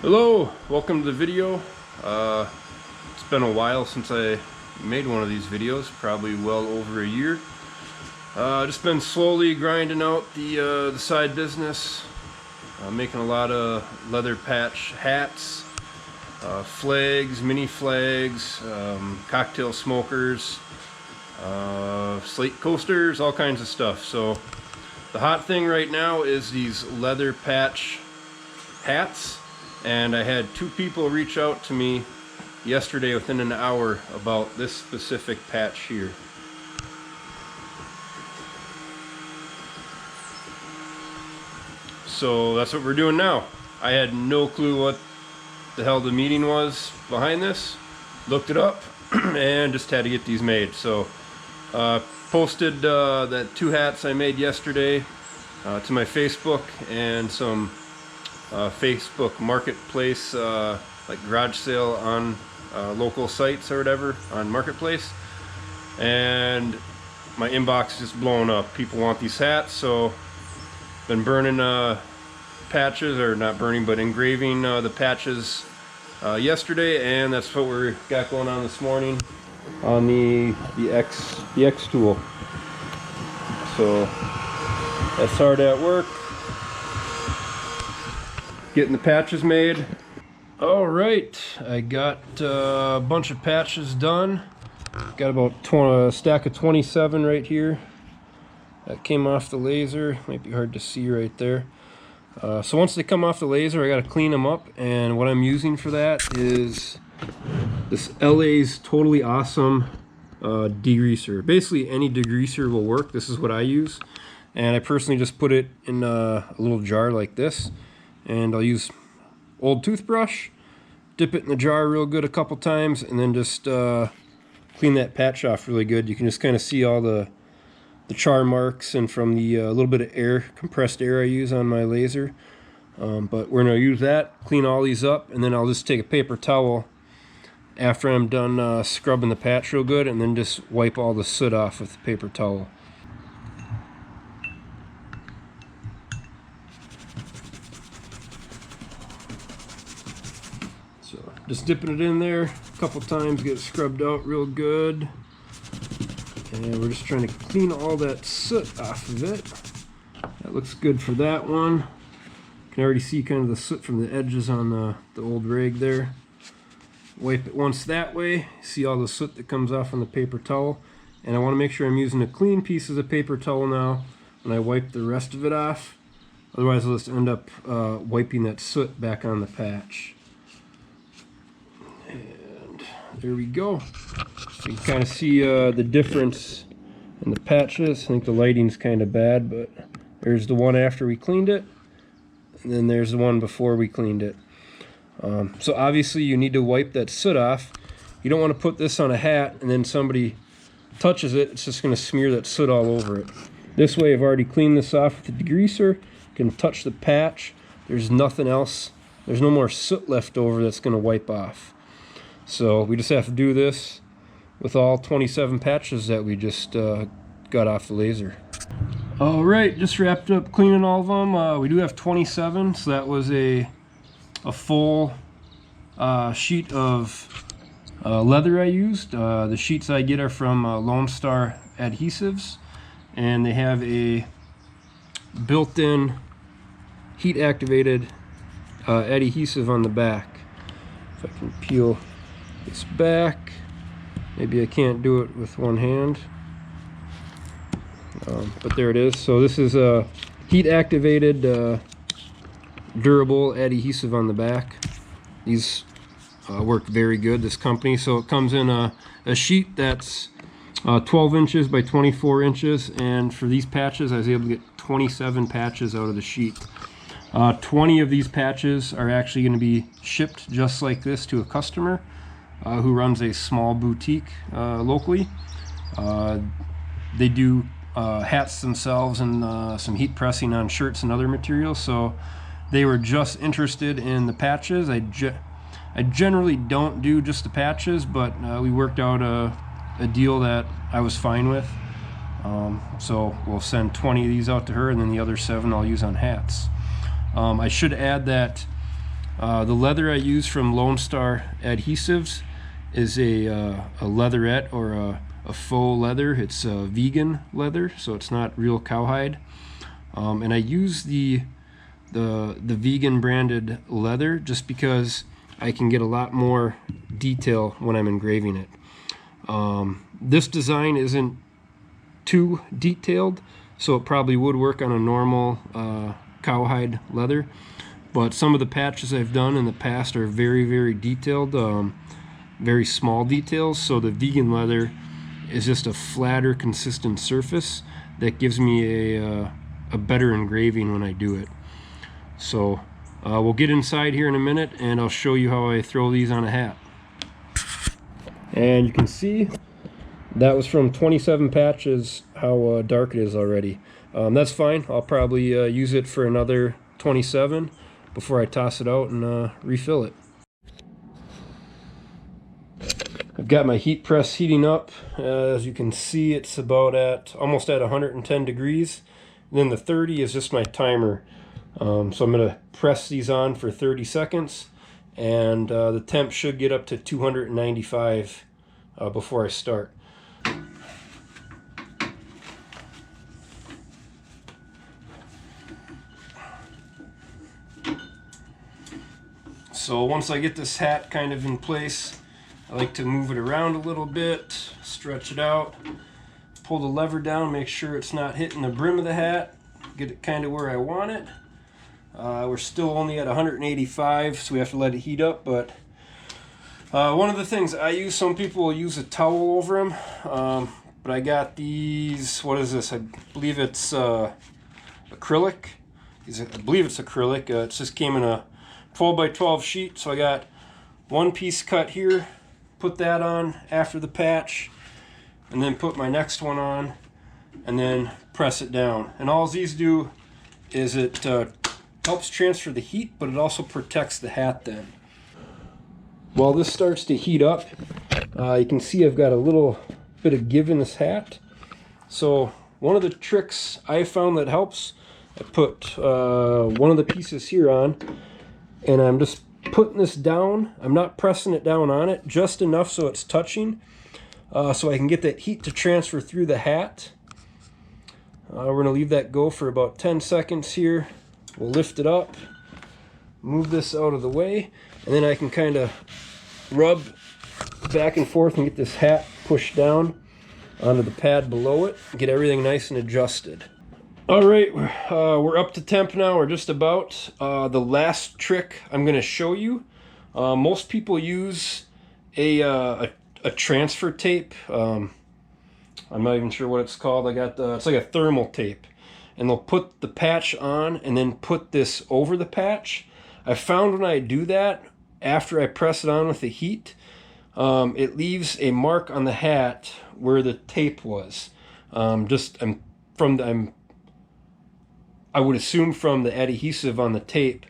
Hello, welcome to the video. It's been a while since I made one of these videos, probably well over a year. Just been slowly grinding out the side business, making a lot of leather patch hats, flags, mini flags, cocktail smokers, slate coasters, all kinds of stuff. So the hot thing right now is these leather patch hats. And I had two people reach out to me yesterday within an hour about this specific patch here. So that's what we're doing now. I had no clue what the hell the meaning was behind this. Looked it up and just had to get these made. So posted that two hats I made yesterday to my Facebook and some Facebook marketplace, like garage sale on local sites or whatever on marketplace, and my inbox is just blowing up. People want these hats, so been burning patches, or not burning but engraving the patches yesterday, and that's what we got going on this morning on the X tool. So that's hard at work, getting the patches made. All right, I got a bunch of patches done. Got about a stack of 27 right here. That came off the laser. Might be hard to see right there. So once they come off the laser, I got to clean them up, and what I'm using for that is this LA's Totally Awesome degreaser. Basically any degreaser will work. This is what I use, and I personally just put it in a little jar like this. And I'll use old toothbrush, dip it in the jar real good a couple times, and then just clean that patch off really good. You can just kind of see all the char marks and from the little bit of air, compressed air I use on my laser. But we're going to use that, clean all these up, and then I'll just take a paper towel after I'm done scrubbing the patch real good, and then just wipe all the soot off with the paper towel. Just dipping it in there a couple times, get it scrubbed out real good. And we're just trying to clean all that soot off of it. That looks good for that one. You can already see kind of the soot from the edges on the old rag there. Wipe it once that way. See all the soot that comes off on the paper towel. And I want to make sure I'm using a clean piece of the paper towel now when I wipe the rest of it off. Otherwise I'll just end up wiping that soot back on the patch. There we go. So you can kind of see the difference in the patches. I think the lighting's kind of bad, but there's the one after we cleaned it, and then there's the one before we cleaned it. So obviously you need to wipe that soot off. You don't want to put this on a hat and then somebody touches it, it's just going to smear that soot all over it. This way I've already cleaned this off with the degreaser. You can touch the patch. There's nothing else. There's no more soot left over that's going to wipe off. So we just have to do this with all 27 patches that we just got off the laser. All right, just wrapped up cleaning all of them. We do have 27, so that was a full sheet of leather I used. The sheets I get are from Lone Star Adhesives, and they have a built-in heat-activated adhesive on the back. If I can peel this back, maybe I can't do it with one hand, but there it is. So this is a heat activated durable adhesive on the back. These work very good, this company. So it comes in a sheet that's 12 inches by 24 inches, and for these patches I was able to get 27 patches out of the sheet. 20 of these patches are actually going to be shipped just like this to a customer who runs a small boutique locally. They do hats themselves and some heat pressing on shirts and other materials, so they were just interested in the patches. I generally don't do just the patches, but we worked out a deal that I was fine with. So we'll send 20 of these out to her, and then the other 7 I'll use on hats. I should add that The leather I use from Lone Star Adhesives is a leatherette, or a faux leather. It's vegan leather, so it's not real cowhide. And I use the vegan branded leather just because I can get a lot more detail when I'm engraving it. This design isn't too detailed, so it probably would work on a normal cowhide leather, but some of the patches I've done in the past are very, very detailed, very small details. So the vegan leather is just a flatter, consistent surface that gives me a better engraving when I do it. So we'll get inside here in a minute and I'll show you how I throw these on a hat. And you can see that was from 27 patches how dark it is already. That's fine. I'll probably use it for another 27 before I toss it out and refill it. I've got my heat press heating up. As you can see, it's about almost at 110 degrees. And then the 30 is just my timer. So I'm going to press these on for 30 seconds, and the temp should get up to 295 before I start. So once I get this hat kind of in place, I like to move it around a little bit, stretch it out, pull the lever down, make sure it's not hitting the brim of the hat, get it kind of where I want it. We're still only at 185, so we have to let it heat up, but one of the things I use, some people will use a towel over them, but I got these, what is this? I believe it's acrylic. I believe it's acrylic. It just came in a 12 by 12 sheet, so I got one piece cut here, put that on after the patch, and then put my next one on, and then press it down. And all these do is it helps transfer the heat, but it also protects the hat then. While this starts to heat up, you can see I've got a little bit of give in this hat. So one of the tricks I found that helps, I put one of the pieces here on, and I'm just putting this down. I'm not pressing it down on it, just enough so it's touching, so I can get that heat to transfer through the hat. We're going to leave that go for about 10 seconds here. We'll lift it up, move this out of the way, and then I can kind of rub back and forth and get this hat pushed down onto the pad below it, get everything nice and adjusted. All right, we're up to temp now, or just about. The last trick I'm going to show you, most people use a transfer tape. I'm not even sure what it's called. I got it's like a thermal tape, and they'll put the patch on and then put this over the patch. I found when I do that, after I press it on with the heat, it leaves a mark on the hat where the tape was. I would assume from the adhesive on the tape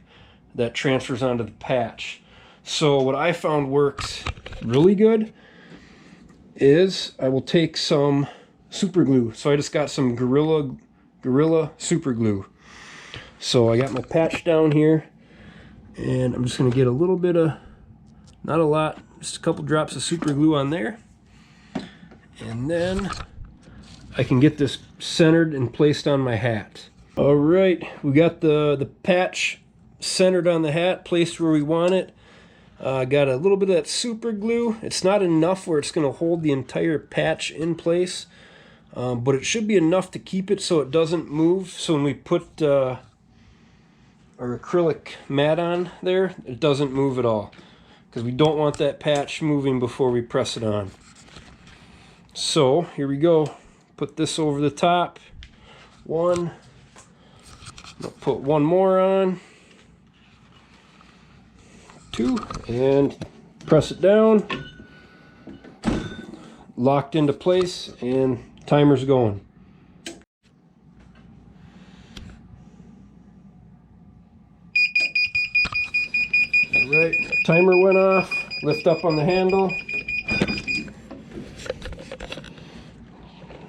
that transfers onto the patch. So what I found works really good is I will take some super glue. So I just got some Gorilla super glue. So I got my patch down here, and I'm just going to get a little bit of, not a lot, just a couple drops of super glue on there. And then I can get this centered and placed on my hat. All right, we got the patch centered on the hat, placed where we want it. Got a little bit of that super glue. It's not enough where it's going to hold the entire patch in place, but it should be enough to keep it so it doesn't move. So when we put our acrylic mat on there, it doesn't move at all, because we don't want that patch moving before we press it on. So here we go. Put this over the top. One. I'll put one more on. Two, and press it down. Locked into place, and timer's going. All right, timer went off. Lift up on the handle.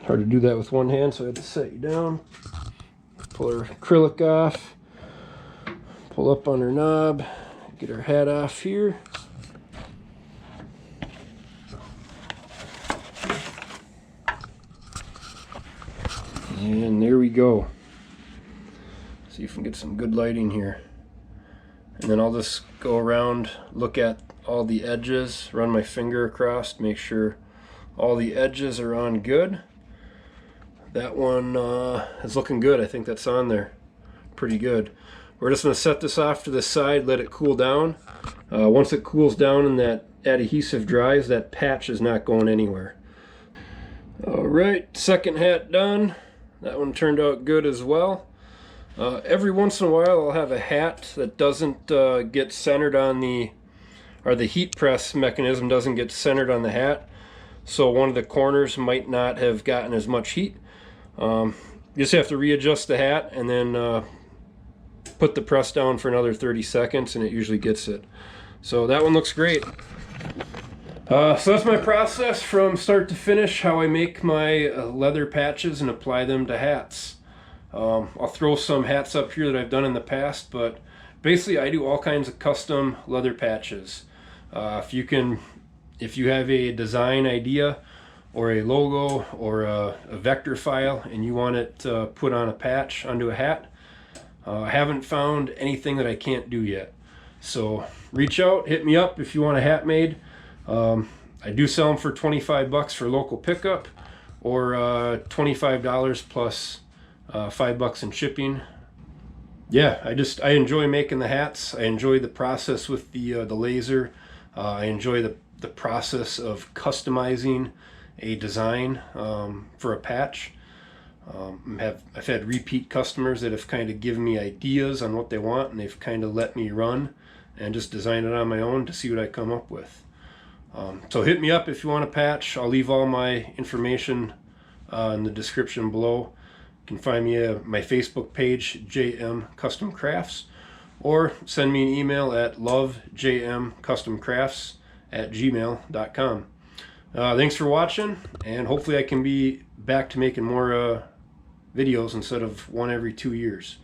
Hard to do that with one hand, so I have to set you down. Pull our acrylic off, pull up on our knob, Get our hat off here. And there we go. See if we can get some good lighting here. And then I'll just go around, look at all the edges, run my finger across, make sure all the edges are on good. That one is looking good. I think that's on there pretty good. We're just going to set this off to the side, let it cool down. Once it cools down and that adhesive dries, that patch is not going anywhere. Alright, second hat done. That one turned out good as well. Every once in a while I'll have a hat that doesn't get centered on the, or the heat press mechanism doesn't get centered on the hat. So one of the corners might not have gotten as much heat. You just have to readjust the hat and then put the press down for another 30 seconds and it usually gets it. So that one looks great. So that's my process from start to finish, how I make my leather patches and apply them to hats. I'll throw some hats up here that I've done in the past, but basically I do all kinds of custom leather patches. If you have a design idea or a logo or a vector file and you want it put on a patch onto a hat, I haven't found anything that I can't do yet. So reach out, hit me up if you want a hat made. I do sell them for 25 bucks for local pickup, or $25 plus $5 in shipping. Yeah, I enjoy making the hats. I enjoy the process with the laser. I enjoy the process of customizing a design for a patch. I've had repeat customers that have kind of given me ideas on what they want, and they've kind of let me run and just design it on my own to see what I come up with. So hit me up if you want a patch. I'll leave all my information in the description below. You can find me at my Facebook page, JM Custom Crafts, or send me an email at lovejmcustomcrafts@gmail.com. Thanks for watching, and hopefully I can be back to making more videos instead of one every 2 years.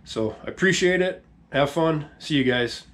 So I appreciate it. Have fun. See you guys.